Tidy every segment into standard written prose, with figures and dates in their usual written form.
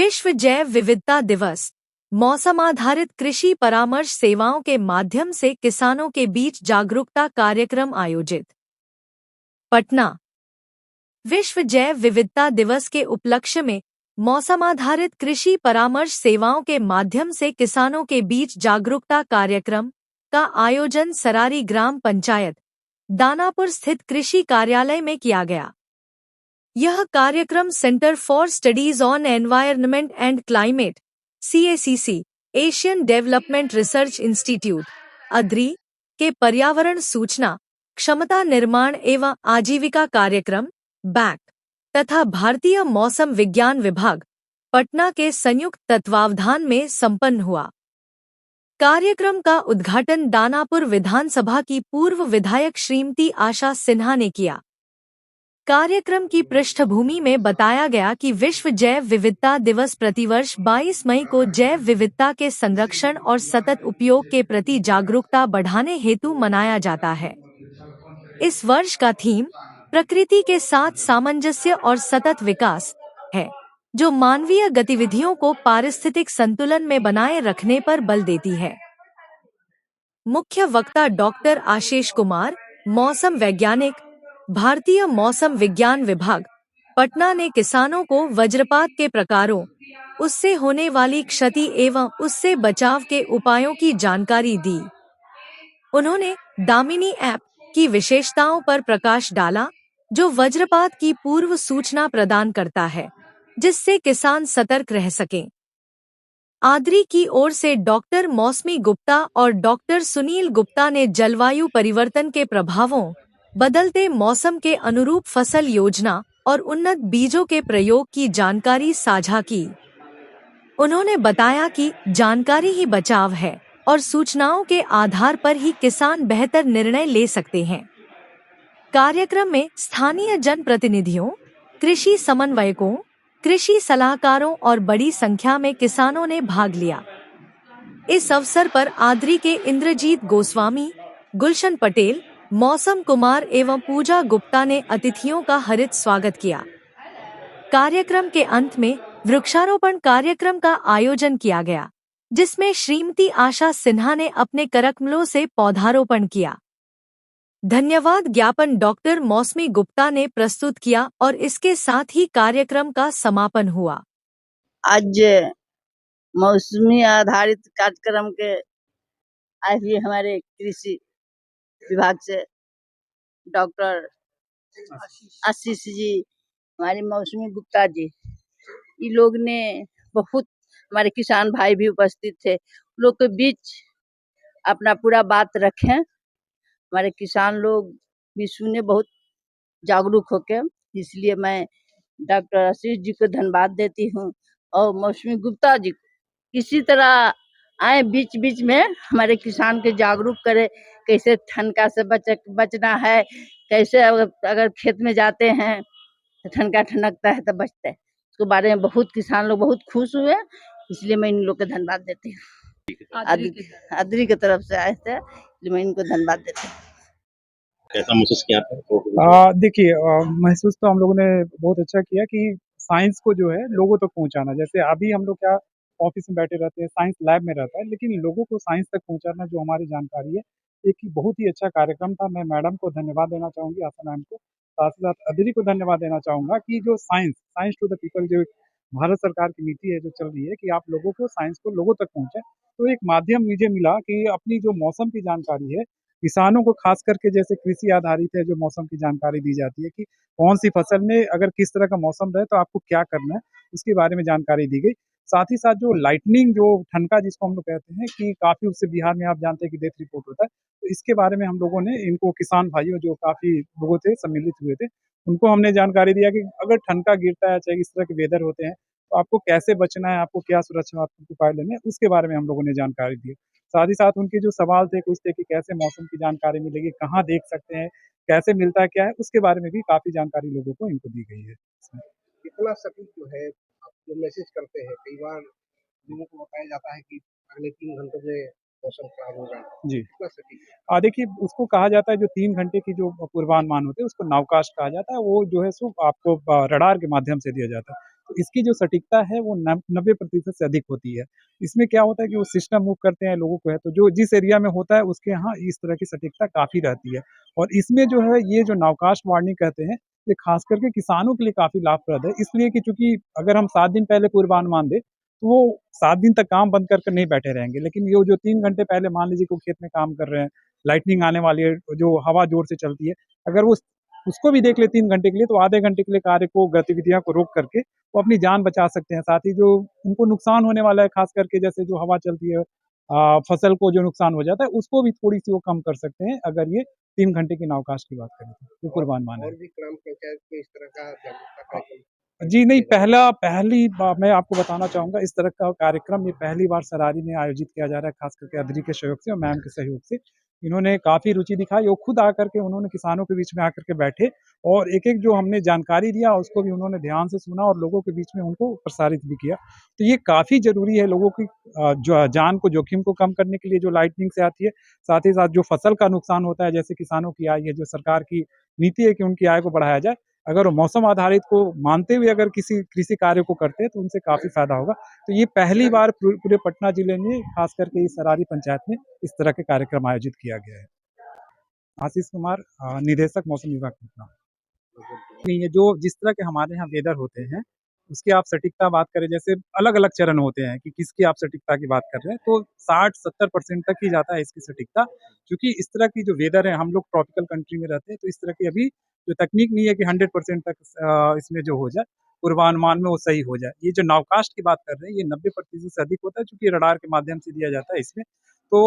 विश्व जैव विविधता दिवस मौसम आधारित कृषि परामर्श सेवाओं के माध्यम से किसानों के बीच जागरूकता कार्यक्रम आयोजित। पटना। विश्व जैव विविधता दिवस के उपलक्ष्य में मौसम आधारित कृषि परामर्श सेवाओं के माध्यम से किसानों के बीच जागरूकता कार्यक्रम का आयोजन सरारी ग्राम पंचायत दानापुर स्थित कृषि कार्यालय में किया गया। यह कार्यक्रम centre for studies on environment and climate CACC Asian Development Research institute Adraee के पर्यावरण सूचना क्षमता निर्माण एवं आजीविका कार्यक्रम बैक तथा भारतीय मौसम विज्ञान विभाग पटना के संयुक्त तत्वावधान में संपन्न हुआ। कार्यक्रम का उद्घाटन दानापुर विधानसभा की पूर्व विधायक श्रीमती आशा सिन्हा ने किया। कार्यक्रम की पृष्ठभूमि में बताया गया कि विश्व जैव विविधता दिवस प्रतिवर्ष 22 मई को जैव विविधता के संरक्षण और सतत उपयोग के प्रति जागरूकता बढ़ाने हेतु मनाया जाता है। इस वर्ष का थीम प्रकृति के साथ सामंजस्य और सतत विकास है, जो मानवीय गतिविधियों को पारिस्थितिक संतुलन में बनाए रखने पर बल देती है। मुख्य वक्ता डॉक्टर आशीष कुमार, मौसम वैज्ञानिक, भारतीय मौसम विज्ञान विभाग पटना ने किसानों को वज्रपात के प्रकारों, उससे होने वाली क्षति एवं उससे बचाव के उपायों की जानकारी दी। उन्होंने दामिनी ऐप की विशेषताओं पर प्रकाश डाला, जो वज्रपात की पूर्व सूचना प्रदान करता है, जिससे किसान सतर्क रह सकें। आद्री की ओर से डॉक्टर मौसमी गुप्ता और डॉक्टर सुनील गुप्ता ने जलवायु परिवर्तन के प्रभावों, बदलते मौसम के अनुरूप फसल योजना और उन्नत बीजों के प्रयोग की जानकारी साझा की। उन्होंने बताया कि जानकारी ही बचाव है और सूचनाओं के आधार पर ही किसान बेहतर निर्णय ले सकते हैं। कार्यक्रम में स्थानीय जनप्रतिनिधियों, कृषि समन्वयकों, कृषि सलाहकारों और बड़ी संख्या में किसानों ने भाग लिया। इस अवसर पर आद्री के इंद्रजीत गोस्वामी, गुलशन पटेल, मौसम कुमार एवं पूजा गुप्ता ने अतिथियों का हृदय स्वागत किया। कार्यक्रम के अंत में वृक्षारोपण कार्यक्रम का आयोजन किया गया, जिसमें श्रीमती आशा सिन्हा ने अपने करकमलों से पौधारोपण किया। धन्यवाद ज्ञापन डॉक्टर मौसमी गुप्ता ने प्रस्तुत किया और इसके साथ ही कार्यक्रम का समापन हुआ। आज मौसमी आधारित कार्यक्रम के आए हुए हमारे कृषि विभाग से डॉक्टर आशीष जी, हमारे मौसमी गुप्ता जी, ये लोग ने बहुत, हमारे किसान भाई भी उपस्थित थे, लोग के बीच अपना पूरा बात रखें। हमारे किसान लोग भी सुने बहुत जागरूक होके, इसलिए मैं डॉक्टर आशीष जी को धन्यवाद देती हूँ और मौसमी गुप्ता जी को इसी तरह आए बीच बीच में हमारे किसान के जागरूक करे, कैसे ठनका से बचना है, कैसे अगर खेत में जाते हैं तो ठनका ठनकता है तो बचते हैं, उसके बारे में बहुत किसान लोग बहुत खुश हुए, इसलिए मैं इन लोग को धन्यवाद देती हूँ। आदरी की तरफ से आए थे, इसलिए मैं इनको धन्यवाद देती हूँ। कैसा महसूस किया आपने? देखिए, महसूस तो हम लोगों ने बहुत अच्छा किया कि साइंस को जो है लोगों तक पहुंचाना। जैसे अभी हम लोग क्या ऑफिस में बैठे रहते हैं, साइंस लैब में रहता है, लेकिन लोगों को साइंस तक पहुंचाना जो हमारी जानकारी है, एक बहुत ही अच्छा कार्यक्रम था। मैं मैडम को धन्यवाद देना चाहूंगी, आशा मैम को, साथ ही साथ अदिति को धन्यवाद देना चाहूंगा कि जो साइंस टू द पीपल, जो भारत सरकार की नीति है जो चल रही है कि आप लोगों को साइंस को लोगों तक पहुंचे, तो एक माध्यम मुझे मिला कि अपनी जो मौसम की जानकारी है, किसानों को खास करके जैसे कृषि आधारित है, जो मौसम की जानकारी दी जाती है कि कौन सी फसल में अगर किस तरह का मौसम रहे तो आपको क्या करना है, उसके बारे में जानकारी दी गई। साथ ही साथ जो लाइटनिंग, जो ठनका जिसको हम लोग कहते हैं कि काफी उससे बिहार में आप जानते हैं कि डेथ रिपोर्ट होता है, तो इसके बारे में हम लोगों ने इनको किसान भाइयों जो काफी लोगों थे सम्मिलित हुए थे, उनको हमने जानकारी दिया कि अगर ठनका गिरता है, चाहे इस तरह के वेदर होते हैं, तो आपको कैसे बचना है, आपको क्या सुरक्षात्मक उपाय लेने हैं, उसके बारे में हम लोगों ने जानकारी दी। साथ ही साथ उनके जो सवाल थे कुछ थे कि कैसे मौसम की जानकारी मिलेगी, कहाँ देख सकते हैं, कैसे मिलता है, क्या है, उसके बारे में भी काफी जानकारी लोगों को इनको दी गई है। कितना सटीक जो है आप जो मैसेज करते हैं, कई बार लोगों को बताया जाता है कि अगले 3 घंटों में मौसम खराब होगा जी, कितना सटीक है? देखिए, उसको कहा जाता है जो 3 घंटे की जो पूर्वानुमान होते हैं उसको नाउकास्ट कहा जाता है। वो जो है सो आपको रडार के माध्यम से दिया जाता है। तो इसकी जो सटीकता है वो 90% से अधिक होती है। इसमें क्या होता है कि वो सिस्टम मूव करते हैं लोगों को है, तो जो जिस एरिया में होता है उसके यहाँ इस तरह की सटीकता काफ़ी रहती है। और इसमें जो है ये जो नावकास्ट वार्निंग कहते हैं, ये खास करके किसानों के लिए काफ़ी लाभप्रद है, इसलिए कि चूँकि अगर हम 7 दिन पहले पूर्वानुमान दें, तो वो 7 दिन तक काम बंद कर नहीं बैठे रहेंगे। लेकिन ये जो 3 घंटे पहले मान लीजिए कि वो खेत में काम कर रहे हैं, लाइटनिंग आने वाली है, जो हवा ज़ोर से चलती है, अगर वो उसको भी देख ले 3 घंटे के लिए, तो आधे घंटे के लिए कार्य को, गतिविधियाँ को रोक करके वो अपनी जान बचा सकते हैं। साथ ही जो उनको नुकसान होने वाला है, खास करके जैसे जो हवा चलती है, फसल को जो नुकसान हो जाता है, उसको भी थोड़ी-सी वो कम कर सकते हैं, अगर ये 3 घंटे की अवकाश की बात करें तो, जो पूर्वानुमान है। और भी ग्राम पंचायत में इस तरह का जागरूकता कार्यक्रम जी नहीं, पहली बार मैं आपको बताना चाहूँगा, इस तरह का कार्यक्रम ये पहली बार सरारी में आयोजित किया जा रहा है, खास करके अदरी के सहयोग से और मैम के सहयोग से। इन्होंने काफ़ी रुचि दिखाई और खुद आकर के उन्होंने किसानों के बीच में आकर के बैठे और एक-एक जो हमने जानकारी दिया उसको भी उन्होंने ध्यान से सुना और लोगों के बीच में उनको प्रसारित भी किया। तो ये काफ़ी ज़रूरी है लोगों की जो जान को, जोखिम को कम करने के लिए जो लाइटनिंग से आती है, साथ ही साथ जो फसल का नुकसान होता है, जैसे किसानों की आय है, जो सरकार की नीति है कि उनकी आय को बढ़ाया जाए, अगर वो मौसम आधारित को मानते हुए अगर किसी कृषि कार्य को करते हैं तो उनसे काफ़ी फ़ायदा होगा। तो ये पहली बार पूरे पटना ज़िले में, खास करके इस सरारी पंचायत में इस तरह के कार्यक्रम आयोजित किया गया है। आशीष कुमार, निदेशक मौसम विभाग पटना। नहीं, ये जो जिस तरह के हमारे यहाँ वेदर होते हैं, उसकी आप सटीकता बात करें, जैसे अलग-अलग चरण होते हैं कि किसकी आप सटीकता की बात कर रहे हैं, तो 60-70% तक ही जाता है इसकी सटीकता। क्योंकि इस तरह की जो वेदर है, हम लोग ट्रॉपिकल कंट्री में रहते हैं, तो इस तरह की अभी जो तकनीक नहीं है कि 100% तक इसमें जो हो जाए, पूर्वानुमान में वो सही हो जाए। ये जो नावकास्ट की बात कर रहे हैं, ये 90% से अधिक होता है, चूँकि रडार के माध्यम से दिया जाता है इसमें। तो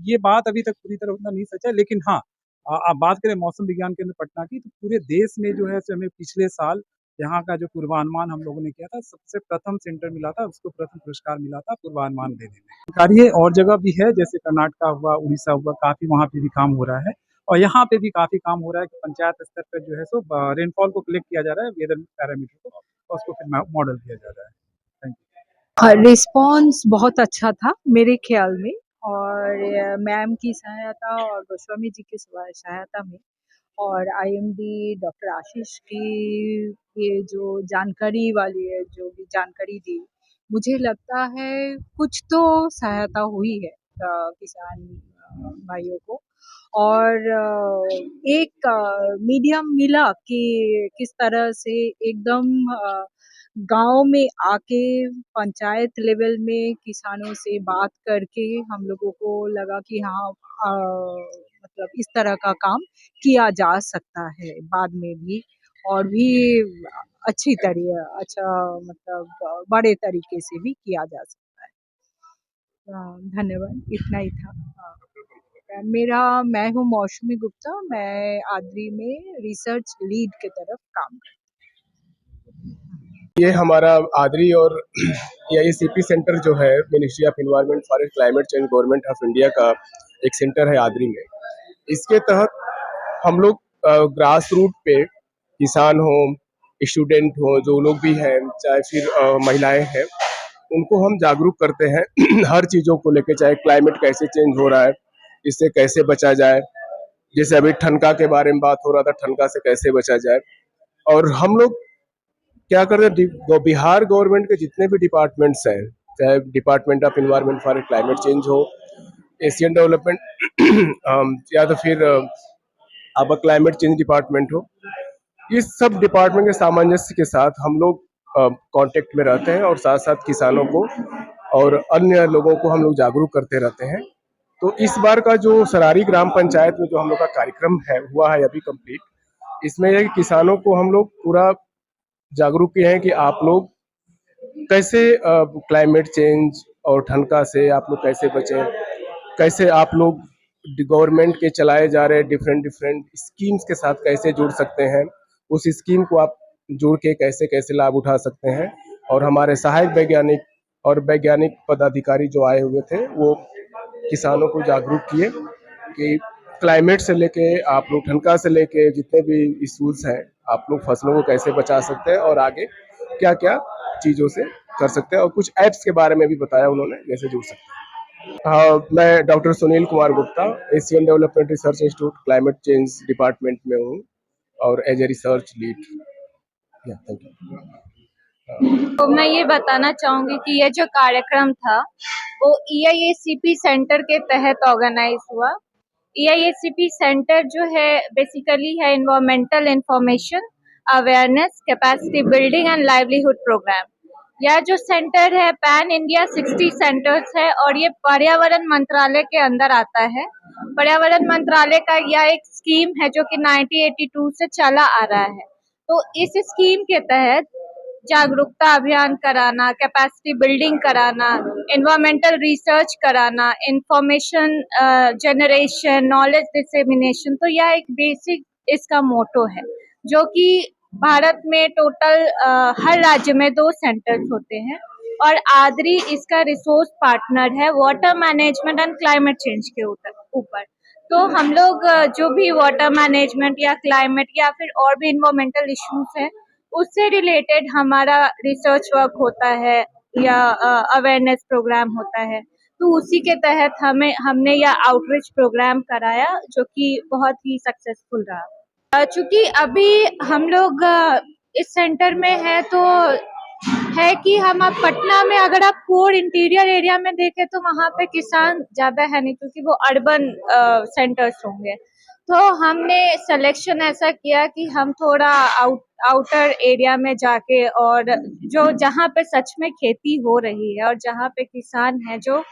ये बात अभी तक पूरी तरह उतना नहीं सच है, लेकिन हाँ, आप बात करें मौसम विज्ञान केंद्र पटना की, तो पूरे देश में जो है सो हमें पिछले साल यहाँ का जो पूर्वानुमान हम लोगों ने किया था, सबसे प्रथम सेंटर मिला था, उसको प्रथम पुरस्कार मिला था पूर्वानुमान देने में। कार्य और जगह भी है, जैसे कर्नाटका हुआ, उड़ीसा हुआ, काफ़ी वहाँ पे भी काम हो रहा है और यहाँ पे भी काफ़ी काम हो रहा है कि पंचायत स्तर पर जो है सो रेनफॉल को कलेक्ट किया जा रहा है, वेदर पैरामीटर को, और उसको फिर मॉडल किया जा रहा है। Thank you. रिस्पॉन्स बहुत अच्छा था मेरे ख्याल में, और मैम की सहायता और गोस्वामी जी की सहायता में और आईएमडी डॉक्टर आशीष की ये जो जानकारी वाली है, जो भी जानकारी दी, मुझे लगता है कुछ तो सहायता हुई है किसान भाइयों को। और एक मीडियम मिला कि किस तरह से एकदम गांव में आके पंचायत लेवल में किसानों से बात करके हम लोगों को लगा कि हाँ, मतलब इस तरह का काम किया जा सकता है बाद में भी, और भी अच्छा, मतलब बड़े तरीके से भी किया जा सकता है। धन्यवाद, इतना ही था। मैं हूँ मौसमी गुप्ता, मैं आद्री में रिसर्च लीड की तरफ काम करती ये हमारा आदरी और एआईसीपी सेंटर जो है, ministry of environment forest climate change government of India का एक सेंटर है आदरी में। इसके तहत हम लोग ग्रास रूट पे किसान हो, स्टूडेंट हो, जो लोग भी हैं, चाहे फिर महिलाएं हैं, उनको हम जागरूक करते हैं हर चीज़ों को लेके, चाहे क्लाइमेट कैसे चेंज हो रहा है, इससे कैसे बचा जाए। जैसे अभी ठनका के बारे में बात हो रहा था, ठनका से कैसे बचा जाए। और हम लोग क्या करते हैं, बिहार गवर्नमेंट के जितने भी डिपार्टमेंट्स हैं, चाहे department of environment for climate change हो, एशियन डेवलपमेंट या तो फिर अब क्लाइमेट चेंज डिपार्टमेंट हो, इस सब डिपार्टमेंट के सामंजस्य के साथ हम लोग कांटेक्ट में रहते हैं और साथ साथ किसानों को और अन्य लोगों को हम लोग जागरूक करते रहते हैं। तो इस बार का जो सरारी ग्राम पंचायत में जो हम लोग का कार्यक्रम है हुआ है अभी कंप्लीट, इसमें यह किसानों को हम लोग पूरा जागरूक किए हैं कि आप लोग कैसे क्लाइमेट चेंज और ठनका से आप लोग कैसे बचें, कैसे आप लोग गवर्नमेंट के चलाए जा रहे डिफरेंट स्कीम्स के साथ कैसे जुड़ सकते हैं, उस स्कीम को आप जुड़ के कैसे कैसे लाभ उठा सकते हैं। और हमारे सहायक वैज्ञानिक और वैज्ञानिक पदाधिकारी जो आए हुए थे, वो किसानों को जागरूक किए कि क्लाइमेट से लेके आप लोग ठनका से लेके जितने भी इश्यूज हैं, आप लोग फसलों को कैसे बचा सकते हैं और आगे क्या क्या चीज़ों से कर सकते हैं। और कुछ ऐप्स के बारे में भी बताया उन्होंने, जैसे जुड़ सकते हैं। हाँ, मैं doctor Sunil Kumar Gupta, Asian Development Research Institute climate change department में हूँ और as a research lead. Thank you. तो मैं ये बताना चाहूंगी कि ये जो कार्यक्रम था वो EIACP सेंटर के तहत ऑर्गेनाइज हुआ। EIACP सेंटर जो है बेसिकली है environmental information, awareness, capacity building and livelihood programme. यह जो सेंटर है पैन इंडिया 60 सेंटर्स है और ये पर्यावरण मंत्रालय के अंदर आता है। पर्यावरण मंत्रालय का यह एक स्कीम है जो कि 1982 से चला आ रहा है। तो इस स्कीम के तहत जागरूकता अभियान कराना, कैपेसिटी बिल्डिंग कराना, एनवायरमेंटल रिसर्च कराना, इंफॉर्मेशन जनरेशन, नॉलेज डिसेमिनेशन, तो यह एक बेसिक इसका मोटो है जो कि भारत में टोटल हर राज्य में 2 सेंटर्स होते हैं और आद्री इसका रिसोर्स पार्टनर है water management and climate change के ऊपर। तो हम लोग जो भी वाटर मैनेजमेंट या क्लाइमेट या फिर और भी इन्वायरमेंटल इश्यूज है उससे रिलेटेड हमारा रिसर्च वर्क होता है या अवेयरनेस प्रोग्राम होता है। तो उसी के तहत हमने यह आउटरीच प्रोग्राम कराया जो कि बहुत ही सक्सेसफुल रहा। चूंकि अभी हम लोग इस सेंटर में है तो है कि हम अब पटना में अगर आप कोर इंटीरियर एरिया में देखें तो वहाँ पे किसान ज्यादा है नहीं क्योंकि वो अर्बन सेंटर्स होंगे। तो हमने सिलेक्शन ऐसा किया कि हम थोड़ा आउटर एरिया में जाके और जो जहाँ पे सच में खेती हो रही है और जहाँ पे किसान है जो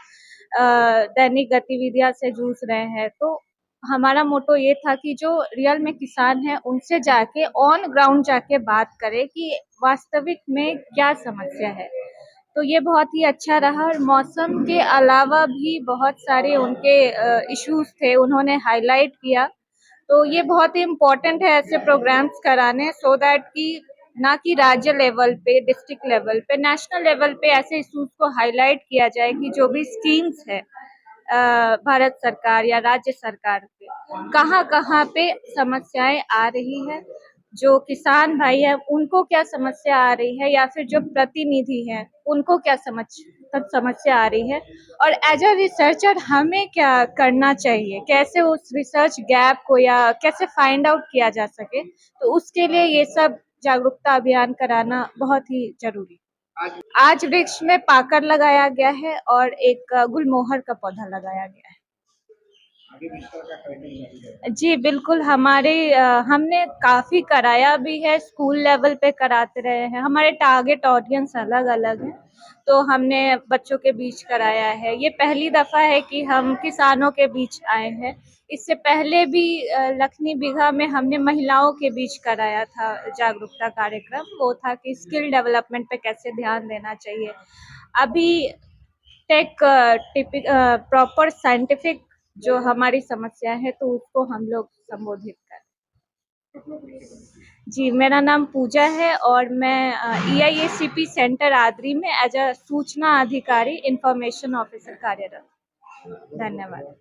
दैनिक गतिविधियां से जूझ रहे हैं, तो हमारा मोटो ये था कि जो रियल में किसान है उनसे जाके ऑन ग्राउंड जाके बात करें कि वास्तविक में क्या समस्या है। तो ये बहुत ही अच्छा रहा और मौसम के अलावा भी बहुत सारे उनके इश्यूज थे उन्होंने हाईलाइट किया। तो ये बहुत ही इम्पोर्टेंट है ऐसे प्रोग्राम्स कराने सो दैट कि ना कि राज्य लेवल पे, डिस्ट्रिक्ट लेवल पे, नेशनल लेवल पे ऐसे इश्यूज को हाईलाइट किया जाए कि जो भी स्कीम्स है भारत सरकार या राज्य सरकार पे कहाँ पे समस्याएं आ रही है, जो किसान भाई है उनको क्या समस्या आ रही है या फिर जो प्रतिनिधि है उनको क्या समस्या आ रही है और एज अ रिसर्चर हमें क्या करना चाहिए, कैसे उस रिसर्च गैप को या कैसे फाइंड आउट किया जा सके। तो उसके लिए ये सब जागरूकता अभियान कराना बहुत ही जरूरी। आज वृक्ष में पाकर लगाया गया है और एक गुलमोहर का पौधा लगाया गया है। जी बिल्कुल, हमने काफी कराया भी है, स्कूल लेवल पे कराते रहे हैं। हमारे टारगेट ऑडियंस अलग अलग है तो हमने बच्चों के बीच कराया है। ये पहली दफा है कि हम किसानों के बीच आए हैं। इससे पहले भी लखनी बिघा में हमने महिलाओं के बीच कराया था जागरूकता कार्यक्रम। वो था कि स्किल डेवलपमेंट पे कैसे ध्यान देना चाहिए। अभी प्रॉपर साइंटिफिक जो हमारी समस्या है तो उसको हम लोग संबोधित करें। जी, मेरा नाम पूजा है और मैं EIACP सेंटर आद्री में एज अ सूचना अधिकारी इंफॉर्मेशन ऑफिसर कार्यरत। धन्यवाद।